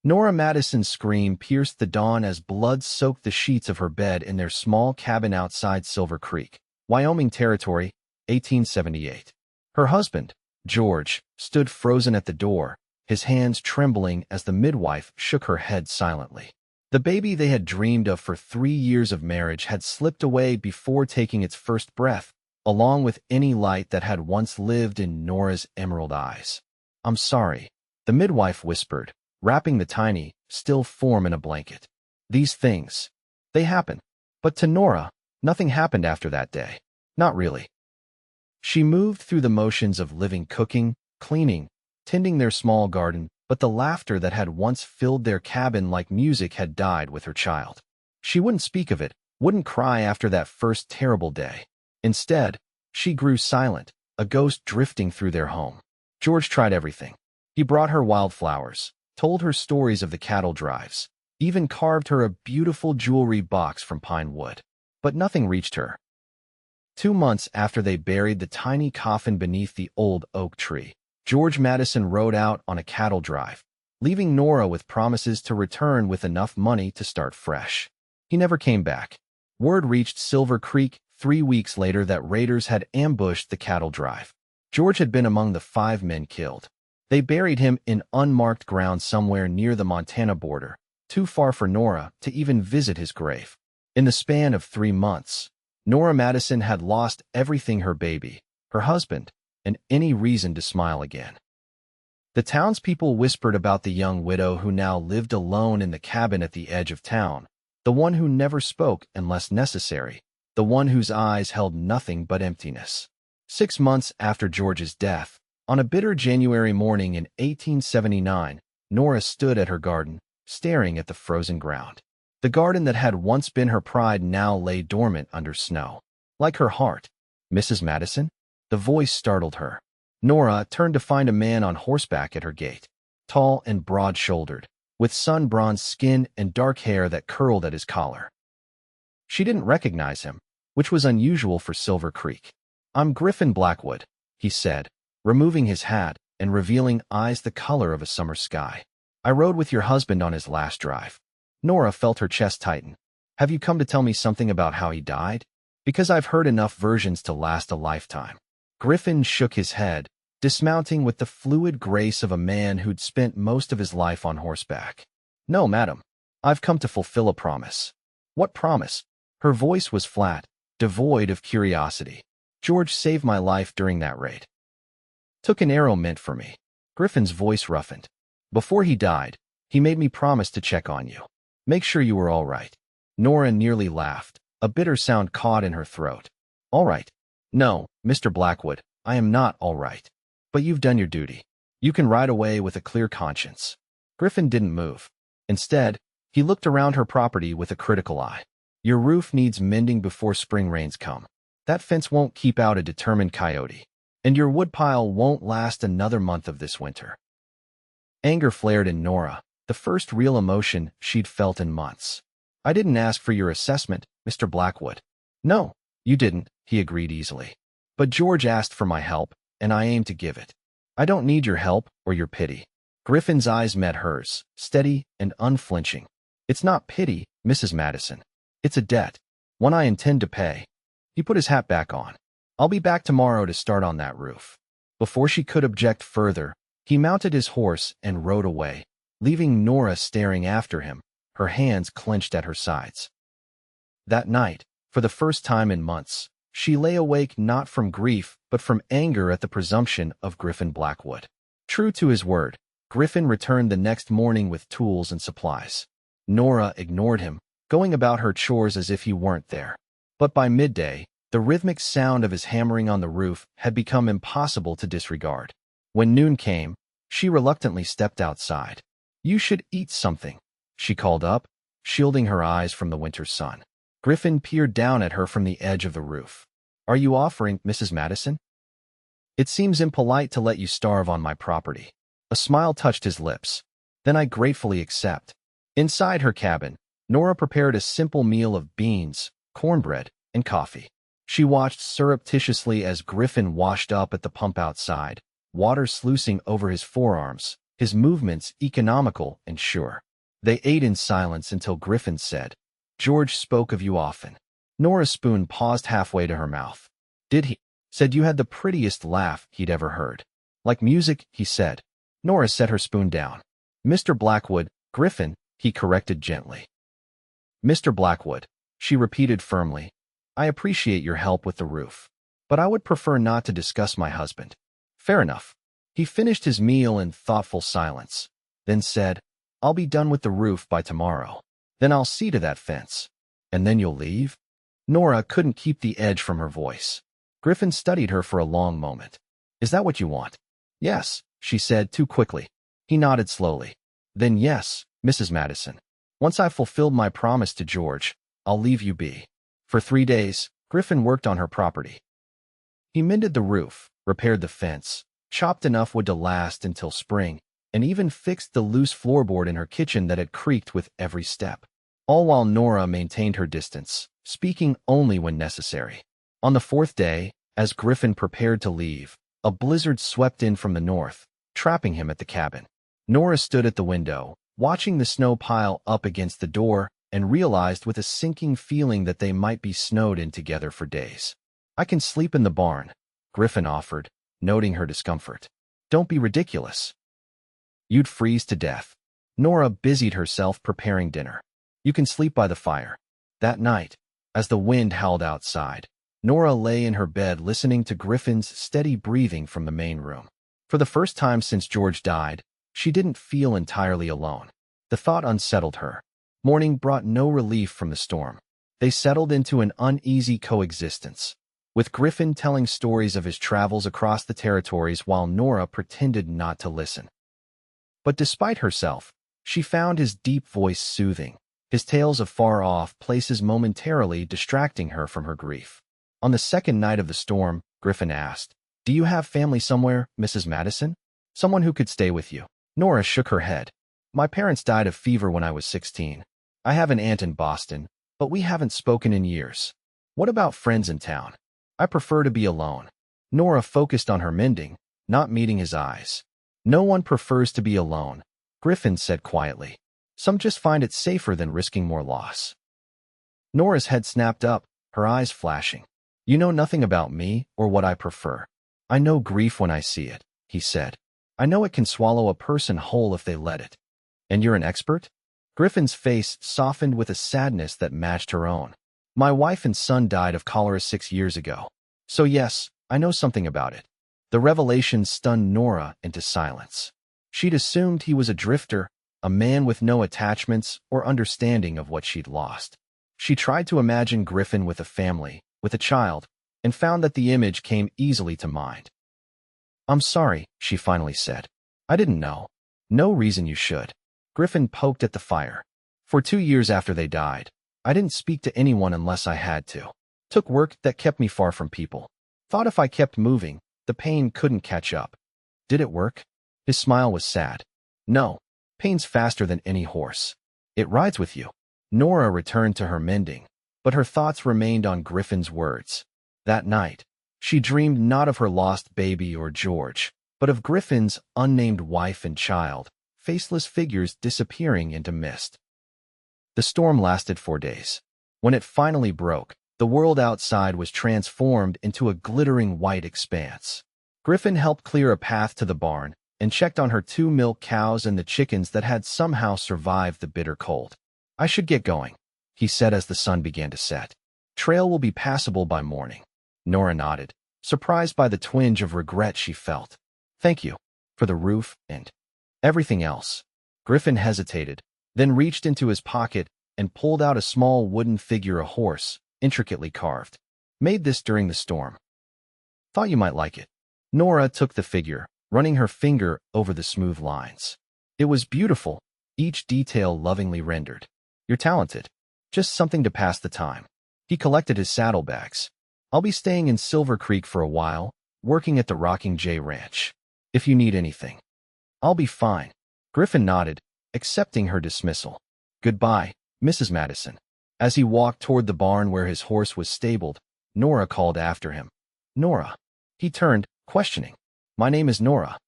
Nora Madison's scream pierced the dawn as blood soaked the sheets of her bed in their small cabin outside Silver Creek, Wyoming Territory, 1878. Her husband, George, stood frozen at the door, his hands trembling as the midwife shook her head silently. The baby they had dreamed of for 3 years of marriage had slipped away before taking its first breath, along with any light that had once lived in Nora's emerald eyes. "I'm sorry," the midwife whispered, wrapping the tiny, still form in a blanket. "These things, they happen." But to Nora, nothing happened after that day. Not really. She moved through the motions of living, cooking, cleaning, tending their small garden, but the laughter that had once filled their cabin like music had died with her child. She wouldn't speak of it, wouldn't cry after that first terrible day. Instead, she grew silent, a ghost drifting through their home. George tried everything. He brought her wildflowers, told her stories of the cattle drives, even carved her a beautiful jewelry box from pine wood. But nothing reached her. 2 months after they buried the tiny coffin beneath the old oak tree, George Madison rode out on a cattle drive, leaving Nora with promises to return with enough money to start fresh. He never came back. Word reached Silver Creek 3 weeks later that raiders had ambushed the cattle drive. George had been among the 5 men killed. They buried him in unmarked ground somewhere near the Montana border, too far for Nora to even visit his grave. In the span of 3 months, Nora Madison had lost everything: her baby, her husband, and any reason to smile again. The townspeople whispered about the young widow who now lived alone in the cabin at the edge of town, the one who never spoke unless necessary, the one whose eyes held nothing but emptiness. 6 months after George's death, on a bitter January morning in 1879, Nora stood at her garden, staring at the frozen ground. The garden that had once been her pride now lay dormant under snow. Like her heart. "Mrs. Madison?" The voice startled her. Nora turned to find a man on horseback at her gate, tall and broad-shouldered, with sun-bronzed skin and dark hair that curled at his collar. She didn't recognize him, which was unusual for Silver Creek. "I'm Griffin Blackwood," he said, removing his hat and revealing eyes the color of a summer sky. "I rode with your husband on his last drive." Nora felt her chest tighten. "Have you come to tell me something about how he died? Because I've heard enough versions to last a lifetime." Griffin shook his head, dismounting with the fluid grace of a man who'd spent most of his life on horseback. "No, madam. I've come to fulfill a promise." "What promise?" Her voice was flat, devoid of curiosity. "George saved my life during that raid. Took an arrow meant for me." Griffin's voice roughened. "Before he died, he made me promise to check on you. Make sure you were all right." Nora nearly laughed, a bitter sound caught in her throat. "All right? No, Mr. Blackwood, I am not all right. But you've done your duty. You can ride away with a clear conscience." Griffin didn't move. Instead, he looked around her property with a critical eye. "Your roof needs mending before spring rains come. That fence won't keep out a determined coyote. And your woodpile won't last another month of this winter." Anger flared in Nora, the first real emotion she'd felt in months. "I didn't ask for your assessment, Mr. Blackwood." "No, you didn't," he agreed easily. "But George asked for my help, and I aim to give it. I don't need your help or your pity." Griffin's eyes met hers, steady and unflinching. "It's not pity, Mrs. Madison. It's a debt, one I intend to pay." He put his hat back on. "I'll be back tomorrow to start on that roof." Before she could object further, he mounted his horse and rode away, leaving Nora staring after him, her hands clenched at her sides. That night, for the first time in months, she lay awake not from grief but from anger at the presumption of Griffin Blackwood. True to his word, Griffin returned the next morning with tools and supplies. Nora ignored him, going about her chores as if he weren't there. But by midday, the rhythmic sound of his hammering on the roof had become impossible to disregard. When noon came, she reluctantly stepped outside. "You should eat something," she called up, shielding her eyes from the winter sun. Griffin peered down at her from the edge of the roof. "Are you offering, Mrs. Madison? It seems impolite to let you starve on my property." A smile touched his lips. "Then I gratefully accept." Inside her cabin, Nora prepared a simple meal of beans, cornbread, and coffee. She watched surreptitiously as Griffin washed up at the pump outside, water sluicing over his forearms, his movements economical and sure. They ate in silence until Griffin said, "George spoke of you often." Nora's spoon paused halfway to her mouth. "Did he?" Said you had the prettiest laugh he'd ever heard. "Like music," he said. Nora set her spoon down. "Mr. Blackwood, Griffin," he corrected gently. "Mr. Blackwood," she repeated firmly. "I appreciate your help with the roof, but I would prefer not to discuss my husband." "Fair enough." He finished his meal in thoughtful silence, then said, "I'll be done with the roof by tomorrow. Then I'll see to that fence." "And then you'll leave?" Nora couldn't keep the edge from her voice. Griffin studied her for a long moment. "Is that what you want?" "Yes," she said too quickly. He nodded slowly. "Then yes, Mrs. Madison. Once I've fulfilled my promise to George, I'll leave you be." For 3 days, Griffin worked on her property. He mended the roof, repaired the fence, chopped enough wood to last until spring, and even fixed the loose floorboard in her kitchen that had creaked with every step. All while Nora maintained her distance, speaking only when necessary. On the 4th day, as Griffin prepared to leave, a blizzard swept in from the north, trapping him at the cabin. Nora stood at the window, watching the snow pile up against the door, and realized with a sinking feeling that they might be snowed in together for days. "I can sleep in the barn," Griffin offered, noting her discomfort. "Don't be ridiculous. You'd freeze to death." Nora busied herself preparing dinner. "You can sleep by the fire." That night, as the wind howled outside, Nora lay in her bed listening to Griffin's steady breathing from the main room. For the first time since George died, she didn't feel entirely alone. The thought unsettled her. Morning brought no relief from the storm. They settled into an uneasy coexistence, with Griffin telling stories of his travels across the territories while Nora pretended not to listen. But despite herself, she found his deep voice soothing, his tales of far-off places momentarily distracting her from her grief. On the second night of the storm, Griffin asked, "Do you have family somewhere, Mrs. Madison? Someone who could stay with you?" Nora shook her head. "My parents died of fever when I was 16. I have an aunt in Boston, but we haven't spoken in years." "What about friends in town?" "I prefer to be alone." Nora focused on her mending, not meeting his eyes. "No one prefers to be alone," Griffin said quietly. "Some just find it safer than risking more loss." Nora's head snapped up, her eyes flashing. "You know nothing about me or what I prefer." "I know grief when I see it," he said. "I know it can swallow a person whole if they let it." "And you're an expert?" Griffin's face softened with a sadness that matched her own. "My wife and son died of cholera 6 years ago. So yes, I know something about it." The revelation stunned Nora into silence. She'd assumed he was a drifter, a man with no attachments or understanding of what she'd lost. She tried to imagine Griffin with a family, with a child, and found that the image came easily to mind. "I'm sorry," she finally said. "I didn't know." "No reason you should." Griffin poked at the fire. "For 2 years after they died, I didn't speak to anyone unless I had to. Took work that kept me far from people. Thought if I kept moving, the pain couldn't catch up." "Did it work?" His smile was sad. "No. Pain's faster than any horse. It rides with you." Nora returned to her mending, but her thoughts remained on Griffin's words. That night, she dreamed not of her lost baby or George, but of Griffin's unnamed wife and child, faceless figures disappearing into mist. The storm lasted 4 days. When it finally broke, the world outside was transformed into a glittering white expanse. Griffin helped clear a path to the barn and checked on her 2 milk cows and the chickens that had somehow survived the bitter cold. "I should get going," he said as the sun began to set. "Trail will be passable by morning." Nora nodded, surprised by the twinge of regret she felt. "Thank you. For the roof and everything else." Griffin hesitated, then reached into his pocket and pulled out a small wooden figure, a horse, intricately carved. "Made this during the storm. Thought you might like it." Nora took the figure, running her finger over the smooth lines. It was beautiful, each detail lovingly rendered. "You're talented. Just something to pass the time." He collected his saddlebags. "I'll be staying in Silver Creek for a while, working at the Rocking J Ranch. If you need anything." "I'll be fine." Griffin nodded, accepting her dismissal. "Goodbye, Mrs. Madison." As he walked toward the barn where his horse was stabled, Nora called after him. "Nora." He turned, questioning. "My name is Nora."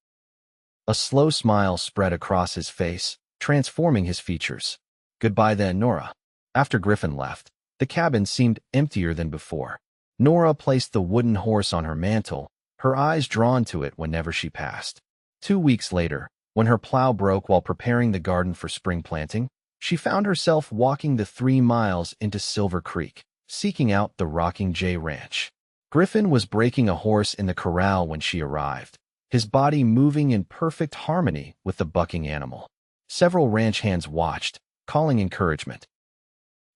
A slow smile spread across his face, transforming his features. Goodbye then, Nora. After Griffin left, the cabin seemed emptier than before. Nora placed the wooden horse on her mantle, her eyes drawn to it whenever she passed. 2 weeks later, when her plow broke while preparing the garden for spring planting, she found herself walking the 3 miles into Silver Creek, seeking out the Rocking J Ranch. Griffin was breaking a horse in the corral when she arrived, his body moving in perfect harmony with the bucking animal. Several ranch hands watched, calling encouragement.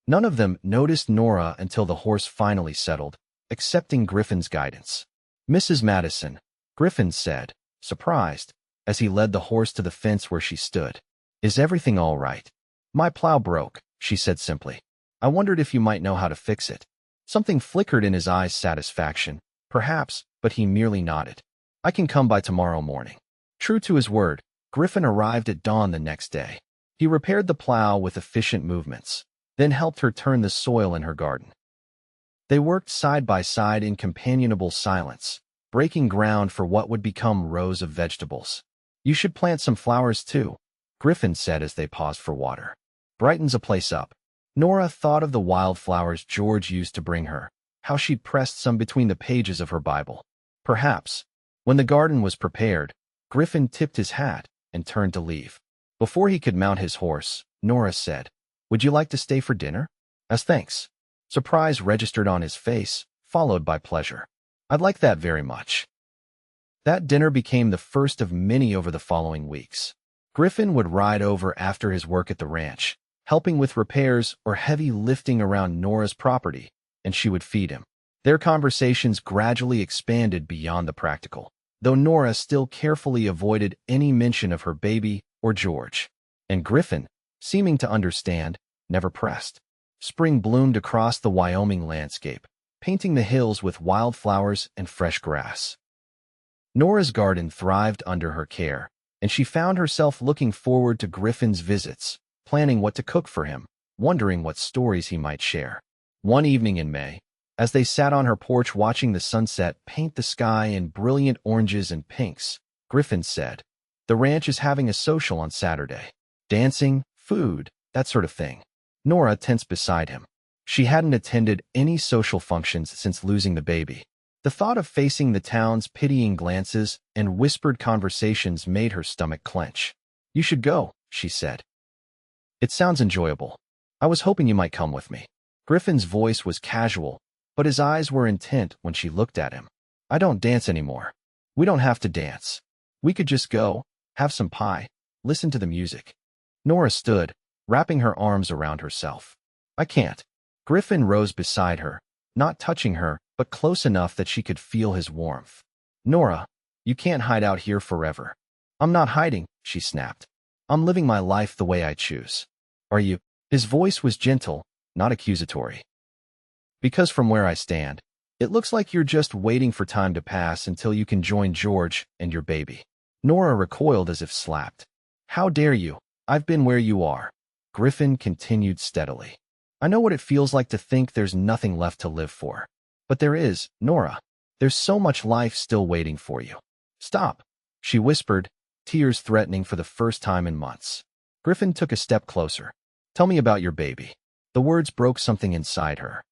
None of them noticed Nora until the horse finally settled, accepting Griffin's guidance. "Mrs. Madison," Griffin said, surprised, as he led the horse to the fence where she stood. "Is everything all right?" "My plow broke," she said simply. "I wondered if you might know how to fix it." Something flickered in his eyes' satisfaction, perhaps, but he merely nodded. "I can come by tomorrow morning." True to his word, Griffin arrived at dawn the next day. He repaired the plow with efficient movements, then helped her turn the soil in her garden. They worked side by side in companionable silence, breaking ground for what would become rows of vegetables. "You should plant some flowers too," Griffin said as they paused for water. "Brightens a place up." Nora thought of the wildflowers George used to bring her, how she'd pressed some between the pages of her Bible. Perhaps. When the garden was prepared, Griffin tipped his hat and turned to leave. Before he could mount his horse, Nora said, "Would you like to stay for dinner?" "As thanks." Surprise registered on his face, followed by pleasure. "I'd like that very much." That dinner became the first of many over the following weeks. Griffin would ride over after his work at the ranch, helping with repairs or heavy lifting around Nora's property, and she would feed him. Their conversations gradually expanded beyond the practical, though Nora still carefully avoided any mention of her baby or George. And Griffin, seeming to understand, never pressed. Spring bloomed across the Wyoming landscape, painting the hills with wildflowers and fresh grass. Nora's garden thrived under her care, and she found herself looking forward to Griffin's visits, planning what to cook for him, wondering what stories he might share. One evening in May, as they sat on her porch watching the sunset paint the sky in brilliant oranges and pinks, Griffin said, "The ranch is having a social on Saturday. Dancing, food, that sort of thing." Nora tensed beside him. She hadn't attended any social functions since losing the baby. The thought of facing the town's pitying glances and whispered conversations made her stomach clench. "You should go," she said. "It sounds enjoyable. I was hoping you might come with me." Griffin's voice was casual, but his eyes were intent when she looked at him. "I don't dance anymore." "We don't have to dance. We could just go, have some pie, listen to the music." Nora stood, wrapping her arms around herself. "I can't." Griffin rose beside her, not touching her, but close enough that she could feel his warmth. "Nora, you can't hide out here forever." "I'm not hiding," she snapped. "I'm living my life the way I choose." "Are you?" His voice was gentle, not accusatory. "Because from where I stand, it looks like you're just waiting for time to pass until you can join George and your baby." Nora recoiled as if slapped. "How dare you? I've been where you are." Griffin continued steadily. "I know what it feels like to think there's nothing left to live for. But there is, Nora. There's so much life still waiting for you." "Stop," she whispered, tears threatening for the first time in months. Griffin took a step closer. "Tell me about your baby." The words broke something inside her.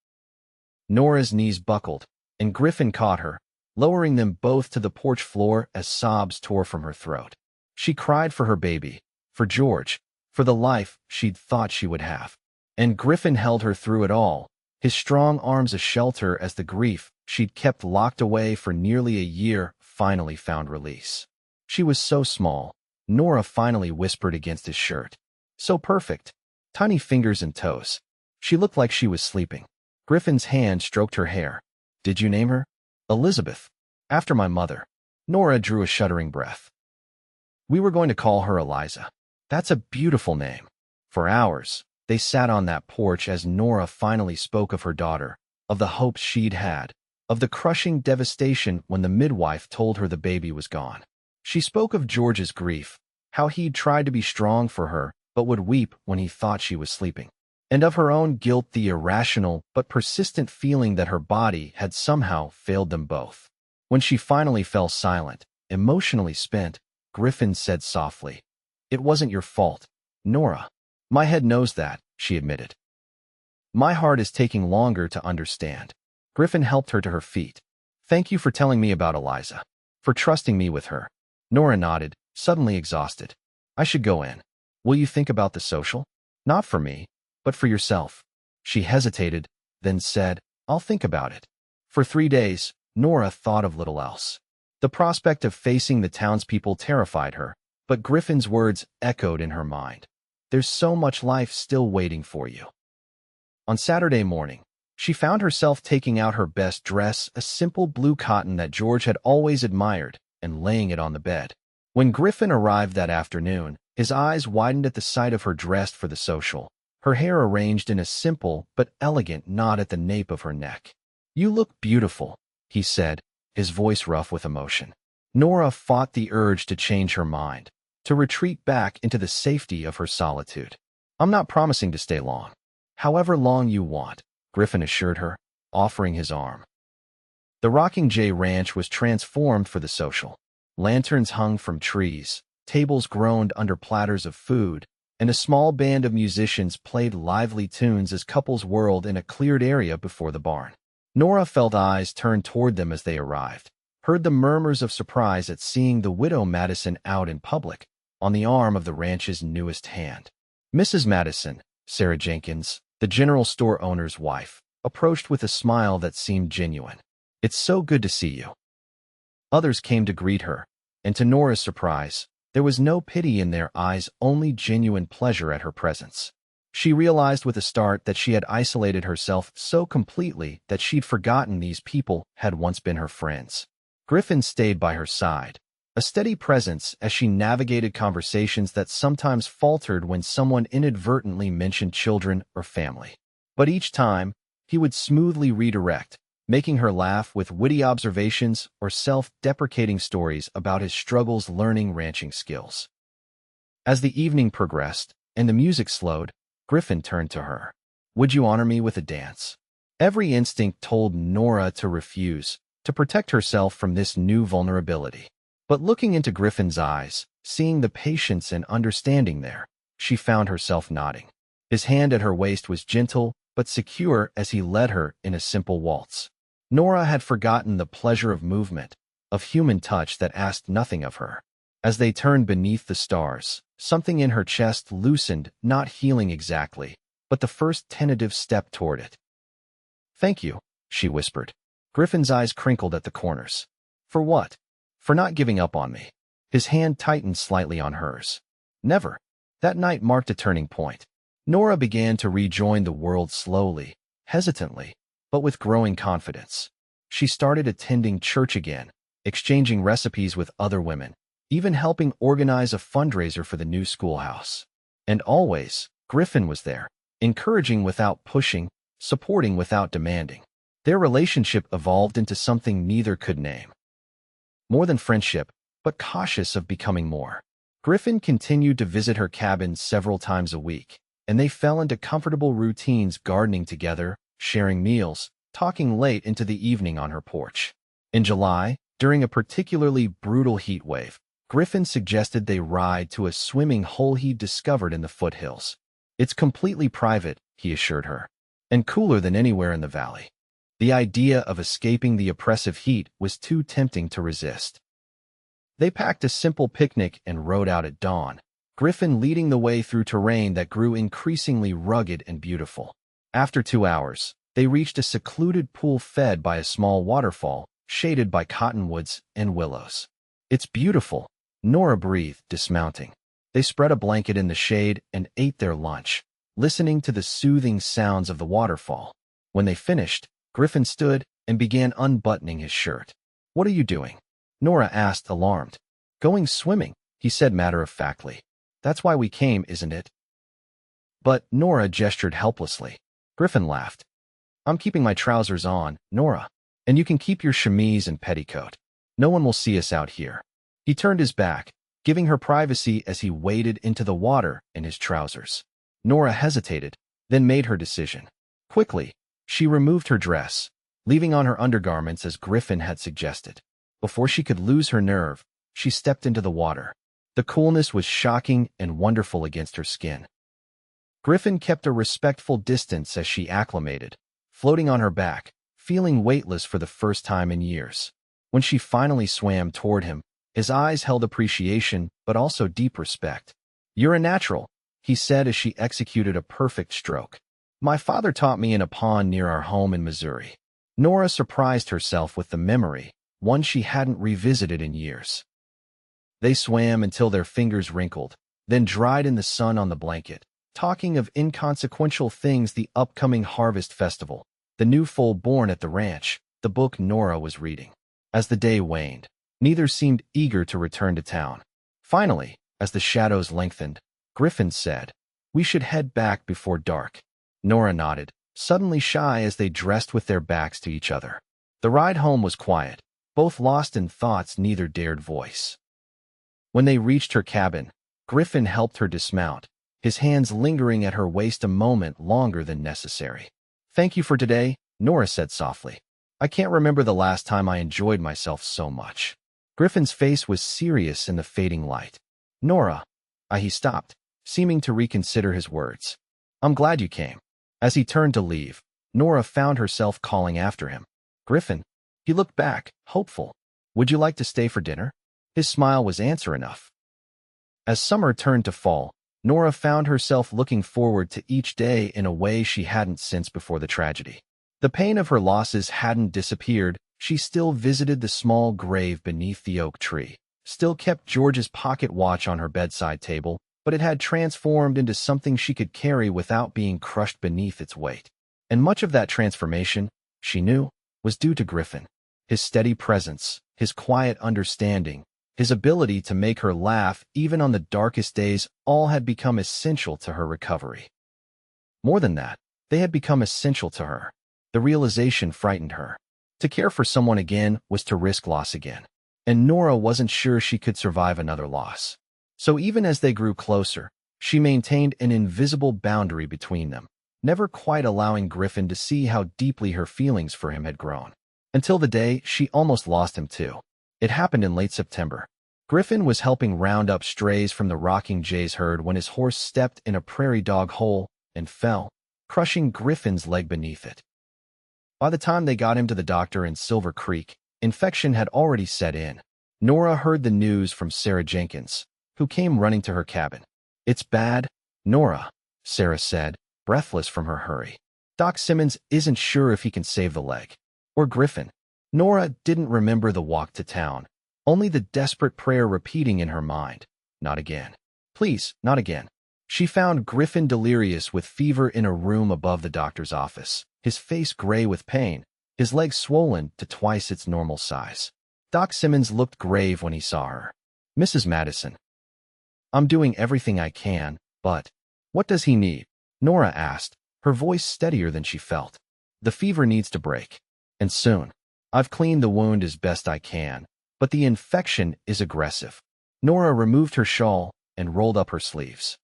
Nora's knees buckled, and Griffin caught her, lowering them both to the porch floor as sobs tore from her throat. She cried for her baby, for George, for the life she'd thought she would have. And Griffin held her through it all, his strong arms a shelter as the grief she'd kept locked away for nearly a year finally found release. She was so small, Nora finally whispered against his shirt. So perfect, tiny fingers and toes. She looked like she was sleeping. Griffin's hand stroked her hair. "Did you name her?" "Elizabeth. After my mother." Nora drew a shuddering breath. "We were going to call her Eliza." "That's a beautiful name." For hours, they sat on that porch as Nora finally spoke of her daughter, of the hopes she'd had, of the crushing devastation when the midwife told her the baby was gone. She spoke of George's grief, how he'd tried to be strong for her, but would weep when he thought she was sleeping, and of her own guilt, the irrational but persistent feeling that her body had somehow failed them both. When she finally fell silent, emotionally spent, Griffin said softly. It wasn't your fault, Nora. My head knows that, she admitted. My heart is taking longer to understand. Griffin helped her to her feet. Thank you for telling me about Eliza. For trusting me with her. Nora nodded, suddenly exhausted. I should go in. Will you think about the social? Not for me, but for yourself. She hesitated, then said, I'll think about it. For 3 days, Nora thought of little else. The prospect of facing the townspeople terrified her, but Griffin's words echoed in her mind. There's so much life still waiting for you. On Saturday morning, she found herself taking out her best dress, a simple blue cotton that George had always admired, and laying it on the bed. When Griffin arrived that afternoon, his eyes widened at the sight of her dressed for the social, her hair arranged in a simple but elegant knot at the nape of her neck. You look beautiful, he said, his voice rough with emotion. Nora fought the urge to change her mind, to retreat back into the safety of her solitude. I'm not promising to stay long. However long you want, Griffin assured her, offering his arm. The Rocking J Ranch was transformed for the social. Lanterns hung from trees, tables groaned under platters of food, and a small band of musicians played lively tunes as couples whirled in a cleared area before the barn. Nora felt eyes turn toward them as they arrived, heard the murmurs of surprise at seeing the widow Madison out in public, on the arm of the ranch's newest hand. Mrs. Madison, Sarah Jenkins, the general store owner's wife, approached with a smile that seemed genuine. It's so good to see you. Others came to greet her, and to Nora's surprise, there was no pity in their eyes, only genuine pleasure at her presence. She realized with a start that she had isolated herself so completely that she'd forgotten these people had once been her friends. Griffin stayed by her side, a steady presence as she navigated conversations that sometimes faltered when someone inadvertently mentioned children or family. But each time, he would smoothly redirect, making her laugh with witty observations or self-deprecating stories about his struggles learning ranching skills. As the evening progressed and the music slowed, Griffin turned to her. Would you honor me with a dance? Every instinct told Nora to refuse, to protect herself from this new vulnerability. But looking into Griffin's eyes, seeing the patience and understanding there, she found herself nodding. His hand at her waist was gentle but secure as he led her in a simple waltz. Nora had forgotten the pleasure of movement, of human touch that asked nothing of her. As they turned beneath the stars, something in her chest loosened, not healing exactly, but the first tentative step toward it. Thank you, she whispered. Griffin's eyes crinkled at the corners. For what? For not giving up on me. His hand tightened slightly on hers. Never. That night marked a turning point. Nora began to rejoin the world slowly, hesitantly, but with growing confidence. She started attending church again, exchanging recipes with other women, even helping organize a fundraiser for the new schoolhouse. And always, Griffin was there, encouraging without pushing, supporting without demanding. Their relationship evolved into something neither could name. More than friendship, but cautious of becoming more. Griffin continued to visit her cabin several times a week, and they fell into comfortable routines, gardening together, sharing meals, talking late into the evening on her porch. In July, during a particularly brutal heat wave, Griffin suggested they ride to a swimming hole he'd discovered in the foothills. It's completely private, he assured her, and cooler than anywhere in the valley. The idea of escaping the oppressive heat was too tempting to resist. They packed a simple picnic and rode out at dawn, Griffin leading the way through terrain that grew increasingly rugged and beautiful. After 2 hours, they reached a secluded pool fed by a small waterfall, shaded by cottonwoods and willows. It's beautiful, Nora breathed, dismounting. They spread a blanket in the shade and ate their lunch, listening to the soothing sounds of the waterfall. When they finished, Griffin stood and began unbuttoning his shirt. What are you doing? Nora asked, alarmed. Going swimming, he said matter-of-factly. That's why we came, isn't it? But Nora gestured helplessly. Griffin laughed. I'm keeping my trousers on, Nora, and you can keep your chemise and petticoat. No one will see us out here. He turned his back, giving her privacy as he waded into the water in his trousers. Nora hesitated, then made her decision. Quickly, she removed her dress, leaving on her undergarments as Griffin had suggested. Before she could lose her nerve, she stepped into the water. The coolness was shocking and wonderful against her skin. Griffin kept a respectful distance as she acclimated, floating on her back, feeling weightless for the first time in years. When she finally swam toward him, his eyes held appreciation but also deep respect. "You're a natural," he said as she executed a perfect stroke. "My father taught me in a pond near our home in Missouri." Nora surprised herself with the memory, one she hadn't revisited in years. They swam until their fingers wrinkled, then dried in the sun on the blanket, talking of inconsequential things: the upcoming harvest festival, the new foal born at the ranch, the book Nora was reading. As the day waned, neither seemed eager to return to town. Finally, as the shadows lengthened, Griffin said, "We should head back before dark." Nora nodded, suddenly shy as they dressed with their backs to each other. The ride home was quiet, both lost in thoughts neither dared voice. When they reached her cabin, Griffin helped her dismount, his hands lingering at her waist a moment longer than necessary. "Thank you for today," Nora said softly. "I can't remember the last time I enjoyed myself so much." Griffin's face was serious in the fading light. "Nora," he stopped, seeming to reconsider his words. "I'm glad you came." As he turned to leave, Nora found herself calling after him. "Griffin." He looked back, hopeful. "Would you like to stay for dinner?" His smile was answer enough. As summer turned to fall, Nora found herself looking forward to each day in a way she hadn't since before the tragedy. The pain of her losses hadn't disappeared. She still visited the small grave beneath the oak tree, still kept George's pocket watch on her bedside table, but it had transformed into something she could carry without being crushed beneath its weight. And much of that transformation, she knew, was due to Griffin. His steady presence, his quiet understanding, his ability to make her laugh even on the darkest days, all had become essential to her recovery. More than that, they had become essential to her. The realization frightened her. To care for someone again was to risk loss again. And Nora wasn't sure she could survive another loss. So even as they grew closer, she maintained an invisible boundary between them, never quite allowing Griffin to see how deeply her feelings for him had grown. Until the day she almost lost him too. It happened in late September. Griffin was helping round up strays from the rocking Jay's herd when his horse stepped in a prairie dog hole and fell, crushing Griffin's leg beneath it. By the time they got him to the doctor in Silver Creek, infection had already set in. Nora heard the news from Sarah Jenkins, who came running to her cabin. "It's bad, Nora," Sarah said, breathless from her hurry. "Doc Simmons isn't sure if he can save the leg." Or Griffin. Nora didn't remember the walk to town, only the desperate prayer repeating in her mind. Not again. Please, not again. She found Griffin delirious with fever in a room above the doctor's office, his face gray with pain, his legs swollen to twice its normal size. Doc Simmons looked grave when he saw her. "Mrs. Madison, I'm doing everything I can, but what does he need?" Nora asked, her voice steadier than she felt. "The fever needs to break. And soon. I've cleaned the wound as best I can, but the infection is aggressive." Nora removed her shawl and rolled up her sleeves.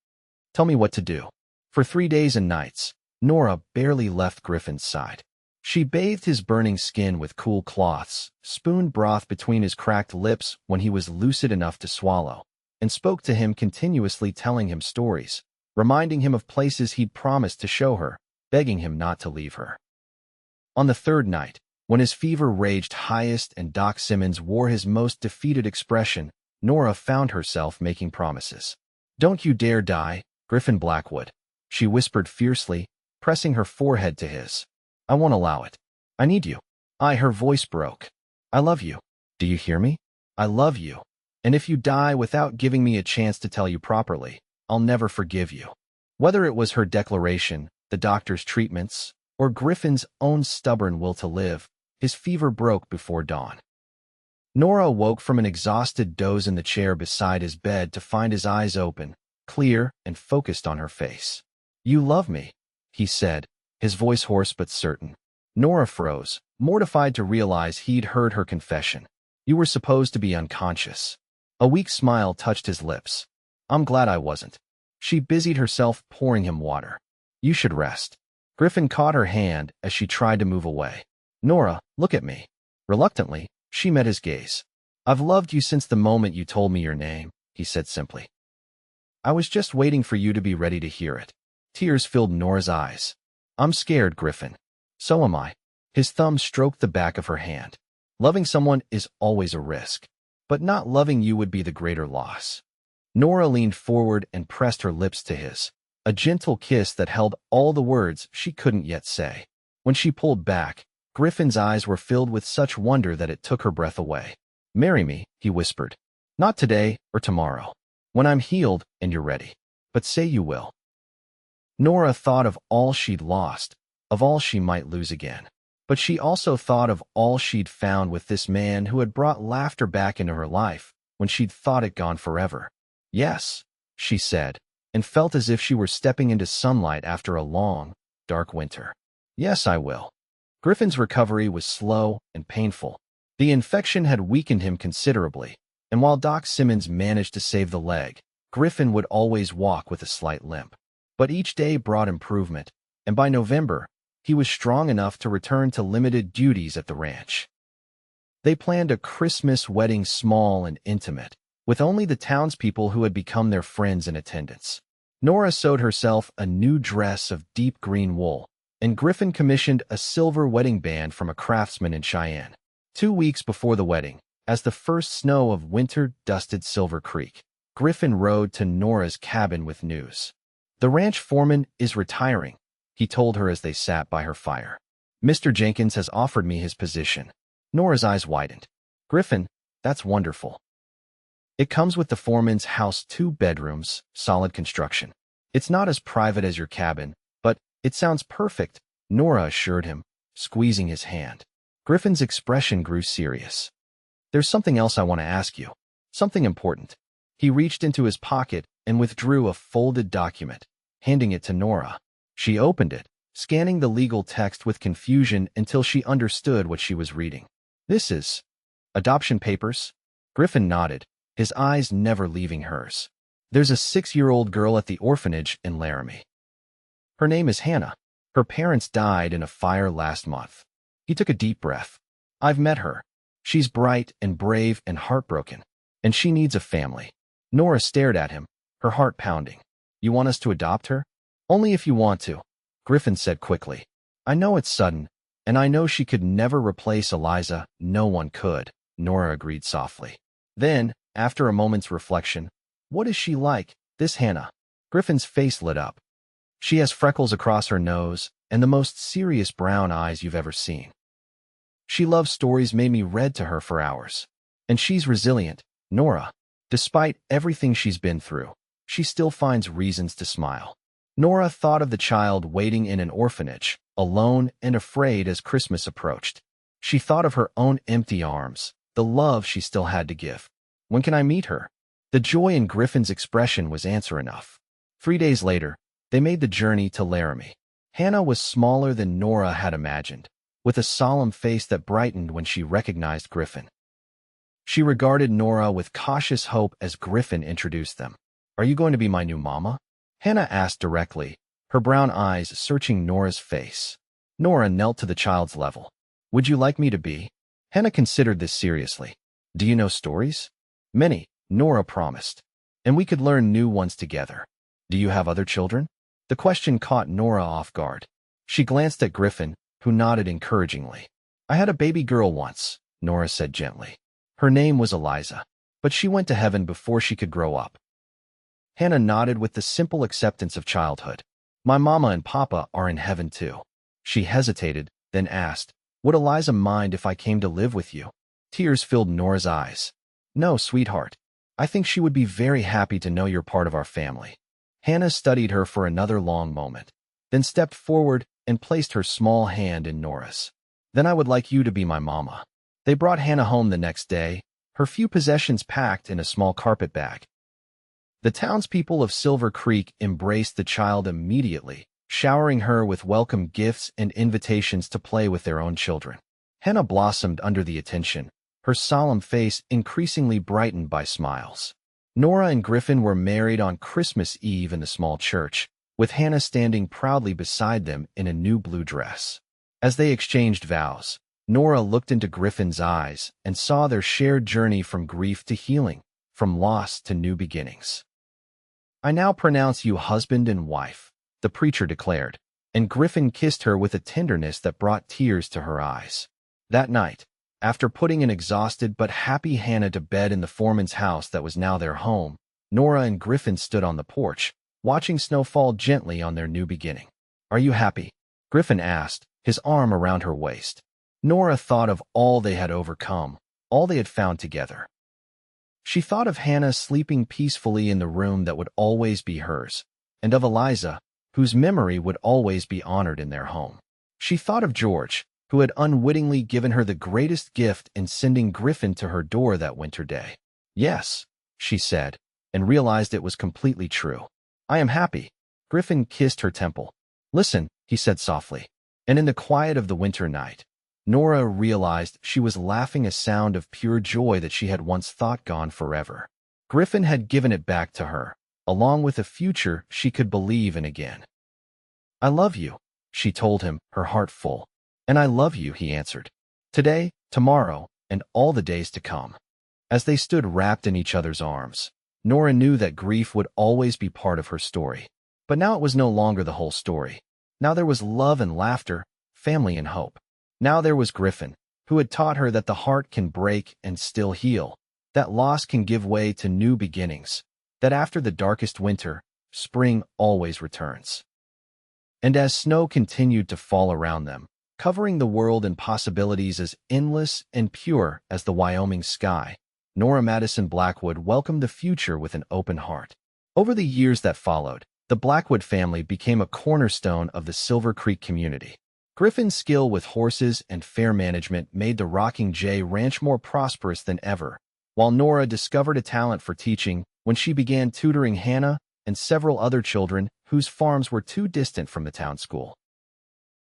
"Tell me what to do." For 3 days and nights, Nora barely left Griffin's side. She bathed his burning skin with cool cloths, spooned broth between his cracked lips when he was lucid enough to swallow, and spoke to him continuously, telling him stories, reminding him of places he'd promised to show her, begging him not to leave her. On the third night, when his fever raged highest and Doc Simmons wore his most defeated expression, Nora found herself making promises. "Don't you dare die, Griffin Blackwood," she whispered fiercely, pressing her forehead to his. "I won't allow it. I need you." Her voice broke. "I love you. Do you hear me? I love you. And if you die without giving me a chance to tell you properly, I'll never forgive you." Whether it was her declaration, the doctor's treatments, or Griffin's own stubborn will to live, his fever broke before dawn. Nora woke from an exhausted doze in the chair beside his bed to find his eyes open, clear and focused on her face. "You love me," he said, his voice hoarse but certain. Nora froze, mortified to realize he'd heard her confession. "You were supposed to be unconscious." A weak smile touched his lips. "I'm glad I wasn't." She busied herself pouring him water. "You should rest." Griffin caught her hand as she tried to move away. "Nora, look at me." Reluctantly, she met his gaze. "I've loved you since the moment you told me your name," he he said simply. I was just waiting for you to be ready to hear it. Tears filled Nora's eyes. I'm scared, Griffin. So am I. His thumb stroked the back of her hand. Loving someone is always a risk, but not loving you would be the greater loss. Nora leaned forward and pressed her lips to his, a gentle kiss that held all the words she couldn't yet say. When she pulled back, Griffin's eyes were filled with such wonder that it took her breath away. Marry me, he whispered. Not today or tomorrow. When I'm healed and you're ready. But say you will. Nora thought of all she'd lost, of all she might lose again. But she also thought of all she'd found with this man who had brought laughter back into her life when she'd thought it gone forever. Yes, she said, and felt as if she were stepping into sunlight after a long, dark winter. Yes, I will. Griffin's recovery was slow and painful. The infection had weakened him considerably, and while Doc Simmons managed to save the leg, Griffin would always walk with a slight limp. But each day brought improvement, and by November, he was strong enough to return to limited duties at the ranch. They planned a Christmas wedding small and intimate, with only the townspeople who had become their friends in attendance. Nora sewed herself a new dress of deep green wool, and Griffin commissioned a silver wedding band from a craftsman in Cheyenne. 2 weeks before the wedding, as the first snow of winter dusted Silver Creek, Griffin rode to Nora's cabin with news. The ranch foreman is retiring, he told her as they sat by her fire. Mr. Jenkins has offered me his position. Nora's eyes widened. Griffin, that's wonderful. It comes with the foreman's house, 2 bedrooms, solid construction. It's not as private as your cabin, but it sounds perfect, Nora assured him, squeezing his hand. Griffin's expression grew serious. There's something else I want to ask you. Something important. He reached into his pocket and withdrew a folded document, handing it to Nora. She opened it, scanning the legal text with confusion until she understood what she was reading. This is adoption papers? Griffin nodded, his eyes never leaving hers. There's a 6-year-old girl at the orphanage in Laramie. Her name is Hannah. Her parents died in a fire last month. He took a deep breath. I've met her. She's bright and brave and heartbroken, and she needs a family. Nora stared at him, her heart pounding. You want us to adopt her? Only if you want to, Griffin said quickly. I know it's sudden, and I know she could never replace Eliza. No one could, Nora agreed softly. Then, after a moment's reflection, what is she like, this Hannah? Griffin's face lit up. She has freckles across her nose and the most serious brown eyes you've ever seen. She loves stories Mamie read to her for hours. And she's resilient, Nora. Despite everything she's been through, she still finds reasons to smile. Nora thought of the child waiting in an orphanage, alone and afraid as Christmas approached. She thought of her own empty arms, the love she still had to give. When can I meet her? The joy in Griffin's expression was answer enough. 3 days later, they made the journey to Laramie. Hannah was smaller than Nora had imagined, with a solemn face that brightened when she recognized Griffin. She regarded Nora with cautious hope as Griffin introduced them. Are you going to be my new mama? Hannah asked directly, her brown eyes searching Nora's face. Nora knelt to the child's level. Would you like me to be? Hannah considered this seriously. Do you know stories? Many, Nora promised. And we could learn new ones together. Do you have other children? The question caught Nora off guard. She glanced at Griffin, who nodded encouragingly. I had a baby girl once, Nora said gently. Her name was Eliza, but she went to heaven before she could grow up. Hannah nodded with the simple acceptance of childhood. My mama and papa are in heaven too. She hesitated, then asked, would Eliza mind if I came to live with you? Tears filled Nora's eyes. No, sweetheart. I think she would be very happy to know you're part of our family. Hannah studied her for another long moment, then stepped forward and placed her small hand in Nora's. Then I would like you to be my mama. They brought Hannah home the next day, her few possessions packed in a small carpet bag. The townspeople of Silver Creek embraced the child immediately, showering her with welcome gifts and invitations to play with their own children. Hannah blossomed under the attention, her solemn face increasingly brightened by smiles. Nora and Griffin were married on Christmas Eve in the small church, with Hannah standing proudly beside them in a new blue dress. As they exchanged vows, Nora looked into Griffin's eyes and saw their shared journey from grief to healing, from loss to new beginnings. "I now pronounce you husband and wife," the preacher declared, and Griffin kissed her with a tenderness that brought tears to her eyes. That night, after putting an exhausted but happy Hannah to bed in the foreman's house that was now their home, Nora and Griffin stood on the porch, watching snow fall gently on their new beginning. "Are you happy?" Griffin asked, his arm around her waist. Nora thought of all they had overcome, all they had found together. She thought of Hannah sleeping peacefully in the room that would always be hers, and of Eliza, whose memory would always be honored in their home. She thought of George, who had unwittingly given her the greatest gift in sending Griffin to her door that winter day. "Yes," she said, and realized it was completely true. "I am happy." Griffin kissed her temple. "Listen," he said softly, and in the quiet of the winter night, Nora realized she was laughing a sound of pure joy that she had once thought gone forever. Griffin had given it back to her, along with a future she could believe in again. "I love you," she told him, her heart full. "And I love you," he answered. "Today, tomorrow, and all the days to come." As they stood wrapped in each other's arms, Nora knew that grief would always be part of her story. But now it was no longer the whole story. Now there was love and laughter, family and hope. Now there was Griffin, who had taught her that the heart can break and still heal, that loss can give way to new beginnings, that after the darkest winter, spring always returns. And as snow continued to fall around them, covering the world in possibilities as endless and pure as the Wyoming sky, Nora Madison Blackwood welcomed the future with an open heart. Over the years that followed, the Blackwood family became a cornerstone of the Silver Creek community. Griffin's skill with horses and fair management made the Rocking J Ranch more prosperous than ever, while Nora discovered a talent for teaching when she began tutoring Hannah and several other children whose farms were too distant from the town school.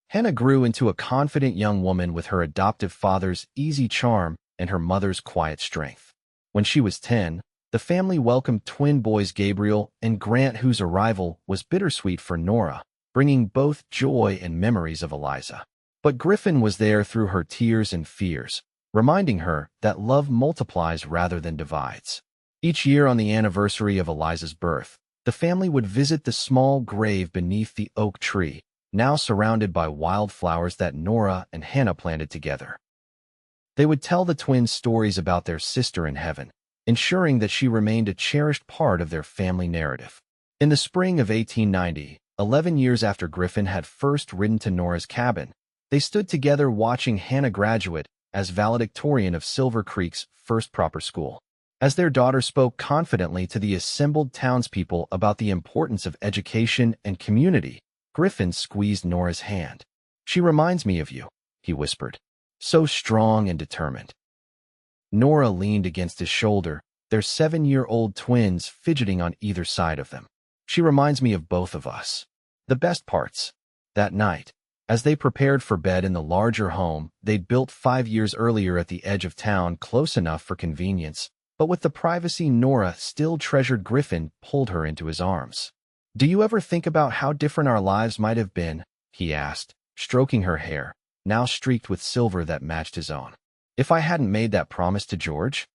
Hannah grew into a confident young woman with her adoptive father's easy charm and her mother's quiet strength. When she was 10, the family welcomed twin boys Gabriel and Grant, whose arrival was bittersweet for Nora, bringing both joy and memories of Eliza. But Griffin was there through her tears and fears, reminding her that love multiplies rather than divides. Each year on the anniversary of Eliza's birth, the family would visit the small grave beneath the oak tree, now surrounded by wildflowers that Nora and Hannah planted together. They would tell the twins stories about their sister in heaven, ensuring that she remained a cherished part of their family narrative. In the spring of 1890, 11 years after Griffin had first ridden to Nora's cabin, they stood together watching Hannah graduate as valedictorian of Silver Creek's first proper school. As their daughter spoke confidently to the assembled townspeople about the importance of education and community, Griffin squeezed Nora's hand. "She reminds me of you," he whispered, "so strong and determined." Nora leaned against his shoulder, their 7-year-old twins fidgeting on either side of them. "She reminds me of both of us." The best parts. That night, as they prepared for bed in the larger home they'd built 5 years earlier at the edge of town, close enough for convenience, but with the privacy Nora still treasured, Griffin pulled her into his arms. "Do you ever think about how different our lives might have been?" he asked, stroking her hair, now streaked with silver that matched his own. "If I hadn't made that promise to George?"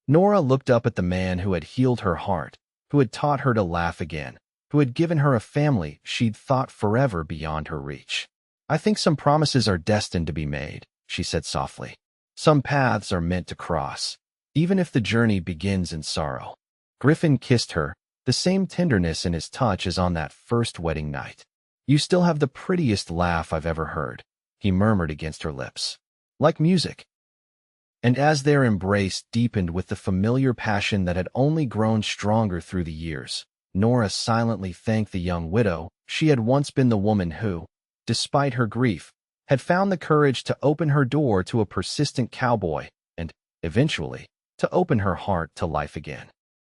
Nora looked up at the man who had healed her heart, who had taught her to laugh again, who had given her a family she'd thought forever beyond her reach. "I think some promises are destined to be made," she said softly. "Some paths are meant to cross, even if the journey begins in sorrow." Griffin kissed her, the same tenderness in his touch as on that first wedding night. "You still have the prettiest laugh I've ever heard," he murmured against her lips. "Like music." And as their embrace deepened with the familiar passion that had only grown stronger through the years, Nora silently thanked the young widow. She had once been the woman who, despite her grief, had found the courage to open her door to a persistent cowboy and, eventually, to open her heart to life again.